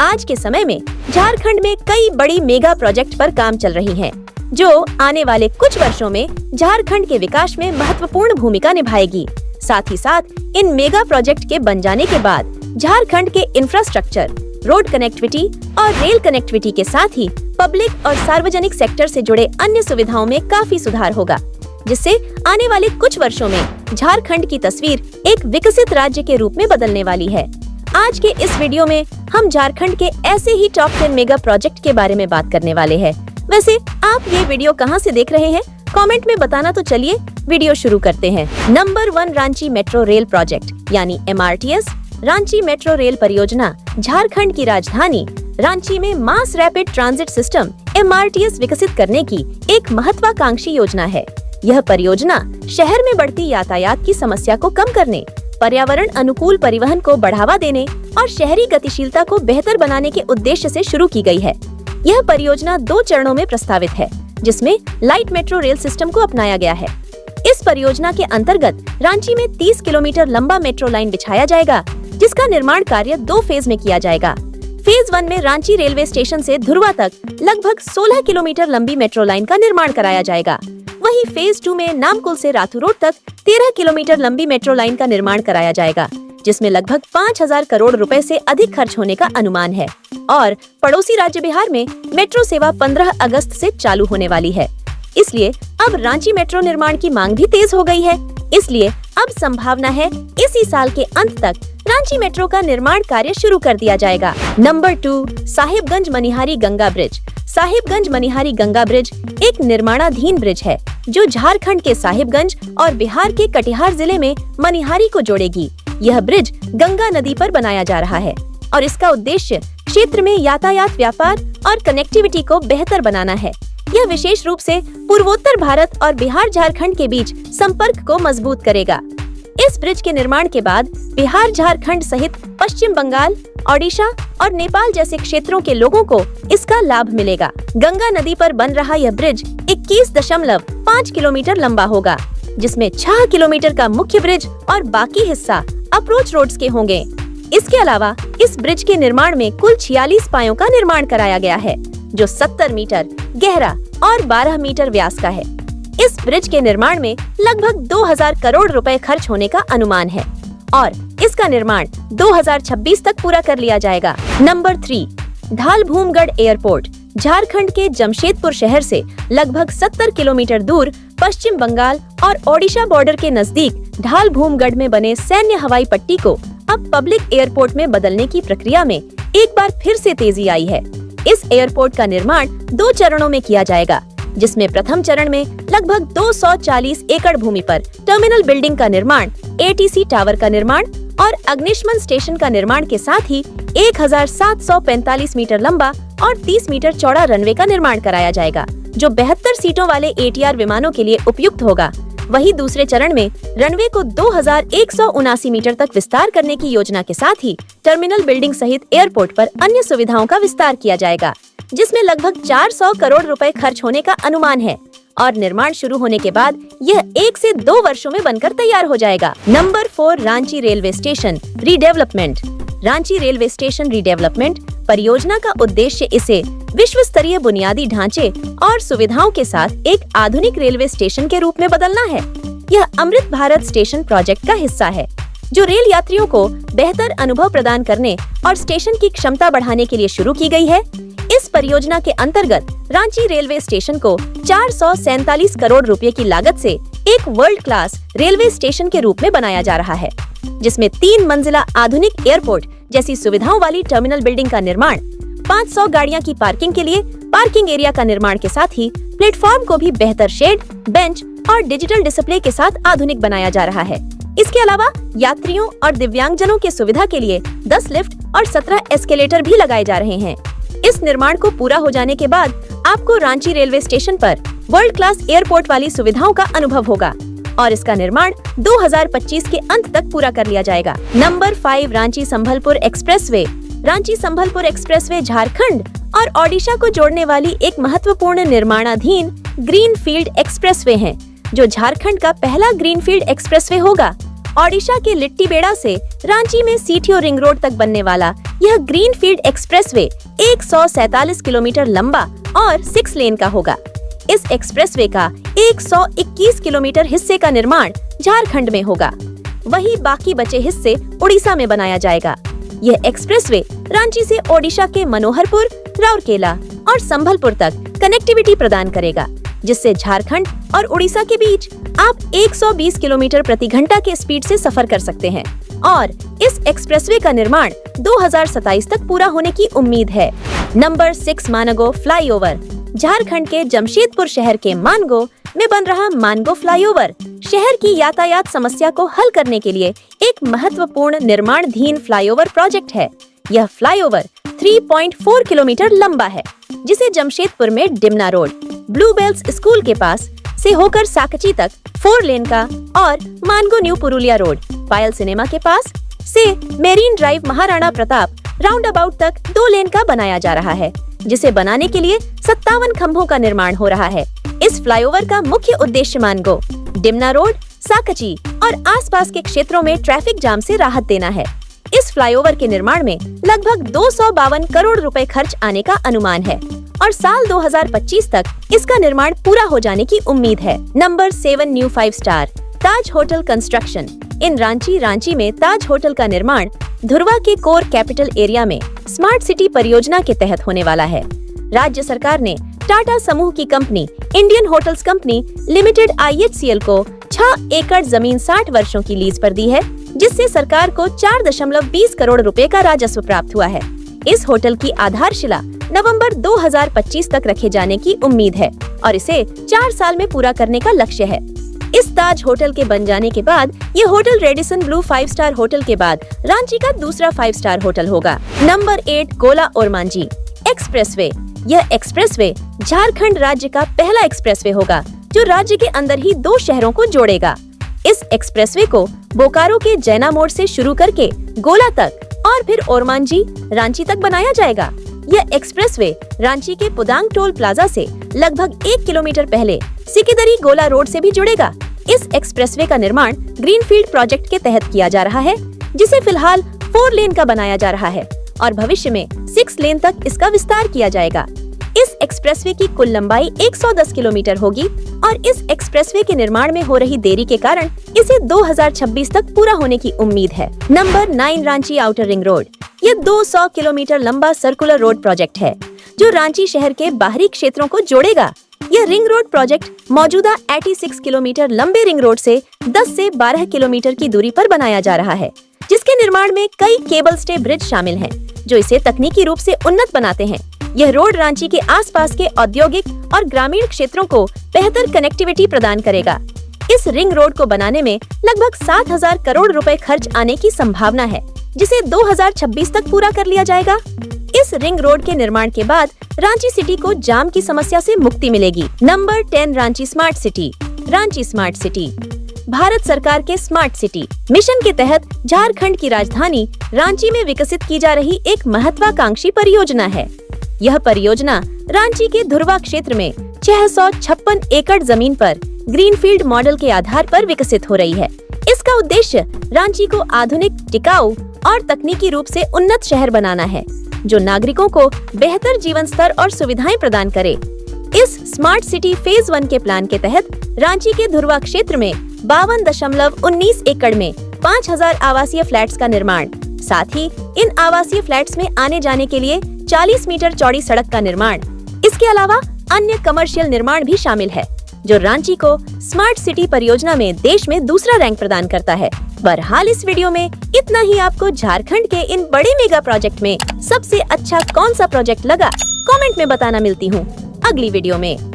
आज के समय में झारखंड में कई बड़ी मेगा प्रोजेक्ट पर काम चल रही हैं, जो आने वाले कुछ वर्षों में झारखंड के विकास में महत्वपूर्ण भूमिका निभाएगी। साथ ही साथ इन मेगा प्रोजेक्ट के बन जाने के बाद झारखंड के इंफ्रास्ट्रक्चर, रोड कनेक्टिविटी और रेल कनेक्टिविटी के साथ ही पब्लिक और सार्वजनिक सेक्टर से जुड़े अन्य सुविधाओं में काफी सुधार होगा, जिससे आने वाले कुछ वर्षों में झारखंड की तस्वीर एक विकसित राज्य के रूप में बदलने वाली है। आज के इस वीडियो में हम झारखंड के ऐसे ही टॉप 10 मेगा प्रोजेक्ट के बारे में बात करने वाले हैं। वैसे आप ये वीडियो कहां से देख रहे हैं, कमेंट में बताना। तो चलिए वीडियो शुरू करते हैं। Number 1, Ranchi metro rail project यानी MRTS। रांची मेट्रो रेल परियोजना झारखंड की राजधानी रांची में mass rapid transit system MRTS विकसित करने की एक महत्वाकांक्षी योजना है। यह परियोजना शहर में बढ़ती यातायात की समस्या को कम करने, पर्यावरण अनुकूल परिवहन को बढ़ावा देने और शहरी गतिशीलता को बेहतर बनाने के उद्देश्य से शुरू की गई है। यह परियोजना 2 चरणों में प्रस्तावित है, जिसमें लाइट मेट्रो रेल सिस्टम को अपनाया गया है। इस परियोजना के अंतर्गत रांची में 30 किलोमीटर लंबा मेट्रो लाइन बिछाया जाएगा, जिसका निर्माण कार्य 2 फेज में किया जाएगा। फेज 1 में रांची रेलवे स्टेशन से धुर्वा तक लगभग 16 किलोमीटर लंबी मेट्रो लाइन का निर्माण कराया जाएगा। वहीं फेज 2 में नामकुल से राथू रोड तक 13 किलोमीटर लंबी मेट्रो लाइन का निर्माण कराया जाएगा, जिसमें लगभग 5000 करोड़ रुपए से अधिक खर्च होने का अनुमान है। और पड़ोसी राज्य बिहार में मेट्रो सेवा 15 अगस्त से चालू होने वाली है। इसलिए अब रांची मेट्रो निर्माण की मांग भी तेज हो गई है। इसलिए अब संभावना है इसी साल के अंत तक रांची मेट्रो का निर्माण कार्य शुरू कर दिया जाएगा। Number 2, Sahibganj Manihari Ganga bridge. Sahibganj Manihari Ganga bridge एक निर्माणाधीन ब्रिज है, जो झारखंड के साहिबगंज और बिहार के कटिहार जिले में मनिहारी को जोड़ेगी। यह ब्रिज गंगा नदी पर बनाया जा रहा है और इसका उद्देश्य क्षेत्र में यातायात, व्यापार और कनेक्टिविटी को बेहतर बनाना है। यह विशेष रूप से पूर्वोत्तर भारत और बिहार झारखंड के बीच संपर्क को मजबूत करेगा। इस ब्रिज के निर्माण के बाद बिहार, झारखंड सहित पश्चिम बंगाल, ओडिशा और नेपाल जैसे क्षेत्रों के लोगों को इसका लाभ मिलेगा। गंगा नदी पर बन रहा यह ब्रिज 21.5 किलोमीटर लंबा होगा, जिसमें 6 किलोमीटर का मुख्य ब्रिज और बाकी हिस्सा अप्रोच रोड्स के होंगे। इसके अलावा इस ब्रिज के निर्माण में कुल 46 पायों का निर्माण कराया गया है, जो 70 मीटर गहरा और 12 मीटर व्यास का है। इस ब्रिज के निर्माण में लगभग 2000 करोड़ रुपए खर्च होने का अनुमान है और इसका निर्माण 2026 तक पूरा कर लिया जाएगा। Number 3, ढालभूमगढ़ airport. झारखंड के जमशेदपुर शहर से लगभग 70 किलोमीटर दूर पश्चिम बंगाल और ओडिशा बॉर्डर के नजदीक ढालभूमगढ़ में बने सैन्य हवाई पट्टी को अब पब्लिक एयरपोर्ट में बदलने की प्रक्रिया में एक बार फिर से तेजी आई है। इस एयरपोर्ट का निर्माण 2 चरणों में किया जाएगा, जिसमें प्रथम चरण में लगभग 240 एकड़ भूमि पर टर्मिनल बिल्डिंग का निर्माण, ATC टावर का निर्माण और अग्निशमन स्टेशन का निर्माण के साथ ही 1745 मीटर लंबा और 30 मीटर चौड़ा रनवे का निर्माण कराया जाएगा, जो 72 सीटों वाले ATR विमानों के लिए उपयुक्त होगा। वहीं दूसरे चरण में रनवे को 2179 मीटर तक विस्तार करने की योजना के साथ ही टर्मिनल बिल्डिंग सहित एयरपोर्ट पर अन्य सुविधाओं का विस्तार किया जाएगा, जिसमें लगभग 400 करोड़ रुपए खर्च होने का अनुमान है और निर्माण शुरू होने के बाद यह 1 से 2 वर्षों में बनकर तैयार हो जाएगा। Number 4, Ranchi railway station redevelopment. Ranchi railway station redevelopment परियोजना का उद्देश्य इसे विश्व स्तरीय बुनियादी ढांचे और सुविधाओं के साथ एक आधुनिक रेलवे स्टेशन के रूप में बदलना है। यह अमृत भारत स्टेशन प्रोजेक्ट का हिस्सा है, जो रेल यात्रियों को बेहतर अनुभव प्रदान करने और स्टेशन की क्षमता बढ़ाने के लिए शुरू की गई है। इस परियोजना के अंतर्गत रांची रेलवे स्टेशन को 447 करोड़ रुपए की लागत से एक वर्ल्ड क्लास रेलवे स्टेशन के रूप में बनाया जा रहा है, जिसमें 3 मंजिला आधुनिक एयरपोर्ट जैसी सुविधाओं वाली टर्मिनल बिल्डिंग का निर्माण, 500 गाड़ियां की पार्किंग के लिए पार्किंग एरिया का निर्माण के साथ ही प्लेटफॉर्म को भी बेहतर शेड, बेंच और डिजिटल डिस्प्ले के साथ आधुनिक बनाया जा रहा है। इसके अलावा यात्रियों और दिव्यांगजनों के सुविधा के लिए 10 लिफ्ट और 17 एस्केलेटर भी लगाए जा रहे हैं। इस निर्माण को पूरा हो जाने के बाद आपको रांची रेलवे स्टेशन पर वर्ल्ड क्लास एयरपोर्ट वाली सुविधाओं का अनुभव होगा और इसका निर्माण 2025 के अंत तक पूरा कर लिया जाएगा। Number 5, Ranchi Sambalpur expressway. Ranchi Sambalpur expressway Jharkhand और ओडिशा को जोड़ने वाली एक महत्वपूर्ण निर्माणाधीन ग्रीनफील्ड एक्सप्रेसवे है, जो झारखंड का पहला ग्रीनफील्ड एक्सप्रेसवे होगा ओडिशा के लिट्टीबेड़ा से रांची में सीठियो रिंग रोड तक बनने वाला यह ग्रीनफील्ड एक्सप्रेसवे 147 किलोमीटर लंबा और 6 लेन का होगा। इस एक्सप्रेसवे का 121 किलोमीटर हिस्से का निर्माण झारखंड में होगा, वही बाकी बचे हिस्से उड़ीसा में बनाया जाएगा। यह एक्सप्रेसवे रांची से ओडिशा के मनोहरपुर, राउरकेला और संभलपुर तक कनेक्टिविटी प्रदान करेगा, जिससे झारखंड और उड़ीसा के बीच आप 120 किलोमीटर प्रति घंटा के स्पीड से सफर कर सकते हैं और इस एक्सप्रेसवे का निर्माण 2027 तक पूरा होने की उम्मीद है। Number 6 Mango flyover. झारखंड के जमशेदपुर शहर के मानगो में बन रहा मानगो फ्लाईओवर शहर की यातायात समस्या को हल करने के लिए एक महत्वपूर्ण निर्माणाधीन फ्लाईओवर प्रोजेक्ट है। यह फ्लाईओवर 3.4 किलोमीटर लंबा है, जिसे जमशेदपुर में डिमना रोड, ब्लूबेल्स स्कूल के पास से होकर साकची तक 4 लेन का और मानगो न्यू पुरुलिया रोड, पायल सिनेमा के पास से marine drive Maharana Pratap round about तक 2 लेन का बनाया जा रहा है, जिसे बनाने के लिए 57 खंभों का निर्माण हो रहा है। इस फ्लाईओवर का मुख्य उद्देश्य मानगो, डिमना रोड, साकची और आसपास के क्षेत्रों में ट्रैफिक जाम से राहत देना है। इस फ्लाईओवर के निर्माण में लगभग 252 करोड़ रुपए खर्च आने का अनुमान है और साल 2025 तक इसका निर्माण पूरा हो जाने की उम्मीद है। नंबर 7 न्यू 5 स्टार ताज होटल कंस्ट्रक्शन इन रांची में ताज होटल का निर्माण धुरवा के कोर कैपिटल एरिया में स्मार्ट सिटी परियोजना के तहत होने वाला है। राज्य सरकार ने टाटा समूह की company Indian hotels company limited IHCL को 6 एकड़ जमीन 60 वर्षों की लीज पर दी है, जिससे सरकार को 4.20 करोड़ रुपए का राजस्व प्राप्त हुआ है। इस होटल की आधारशिला नवंबर 2025 तक रखे जाने की उम्मीद है और इसे 4 साल में पूरा करने का लक्ष्य है। इस ताज होटल के बन जाने के बाद ये hotel Radisson Blu 5 star hotel के बाद रांची का दूसरा 5 स्टार होटल होगा। नंबर 8 गोला ओरमांझी एक्सप्रेसवे। यह एक्सप्रेसवे झारखंड राज्य का पहला एक्सप्रेसवे होगा जो राज्य के अंदर ही 2 शहरों को जोड़ेगा। इस एक्सप्रेसवे को बोकारो के जैना मोड़ से शुरू करके गोला तक और फिर ओरमांझी, रांची तक बनाया जाएगा। यह एक्सप्रेसवे रांची के पुदांग टोल प्लाजा से लगभग 1 किलोमीटर पहले सिकिदरी गोला रोड से भी जुड़ेगा। इस एक्सप्रेसवे का निर्माण ग्रीनफील्ड प्रोजेक्ट के तहत किया जा रहा है, जिसे फिलहाल 4 लेन का बनाया जा रहा है और भविष्य में 6 लेन तक इसका विस्तार किया जाएगा। इस एक्सप्रेसवे की कुल लंबाई 110 किलोमीटर होगी और इस एक्सप्रेसवे के निर्माण में हो रही देरी के कारण इसे 2026 तक पूरा होने की उम्मीद है। Number 9 Ranchi outer ring road. ये 200 किलोमीटर लंबा सर्कुलर रोड प्रोजेक्ट है जो रांची शहर के बाहरी क्षेत्रों को जोड़ेगा। यह रिंग रोड प्रोजेक्ट मौजूदा 86 किलोमीटर लंबे रिंग रोड से 10 से 12 किलोमीटर की दूरी पर बनाया जा रहा है, जिसके निर्माण में कई केबल स्टे ब्रिज शामिल हैं, जो इसे तकनीकी रूप से उन्नत बनाते हैं। यह रोड रांची के आसपास के औद्योगिक और ग्रामीण क्षेत्रों को बेहतर कनेक्टिविटी प्रदान करेगा। इस रिंग रोड को बनाने में लगभग 7,000 करोड़ रुपए खर्च आने की संभावना है, जिसे 2026 तक पूरा कर लिया जाएगा। इस रिंग रोड के निर्माण के बाद रांची सिटी को जाम की समस्या से मुक्ति मिलेगी। Number 10 Ranchi smart city. Ranchi smart city Bharat सरकार के स्मार्ट सिटी मिशन के तहत झारखंड की राजधानी रांची में विकसित की जा रही एक महत्वाकांक्षी परियोजना है। यह परियोजना रांची के धुरवा क्षेत्र में 656 एकड़ जमीन पर ग्रीनफील्ड मॉडल के आधार पर विकसित हो रही है। इसका उद्देश्य रांची को आधुनिक, टिकाऊ और तकनीकी रूप से उन्नत शहर बनाना है, जो नागरिकों को बेहतर जीवन स्तर और सुविधाएं प्रदान करे। इस स्मार्ट सिटी फेज 1 के प्लान के तहत रांची के धुरवा क्षेत्र में 52.19 एकड़ में 5000 आवासीय फ्लैट्स का निर्माण, साथ ही इन आवासीय फ्लैट्स में आने जाने के लिए 40 मीटर चौड़ी सड़क का निर्माण। इसके अलावा अन्य कमर्शियल निर्माण भी शामिल है, जो रांची को स्मार्ट सिटी परियोजना में देश में दूसरा रैंक प्रदान करता है। बहरहाल इस वीडियो में इतना ही। आपको झारखंड के इन बड़े मेगा प्रोजेक्ट में सबसे अच्छा कौन सा प्रोजेक्ट लगा, कमेंट में बताना। मिलती हूँ अगली वीडियो में।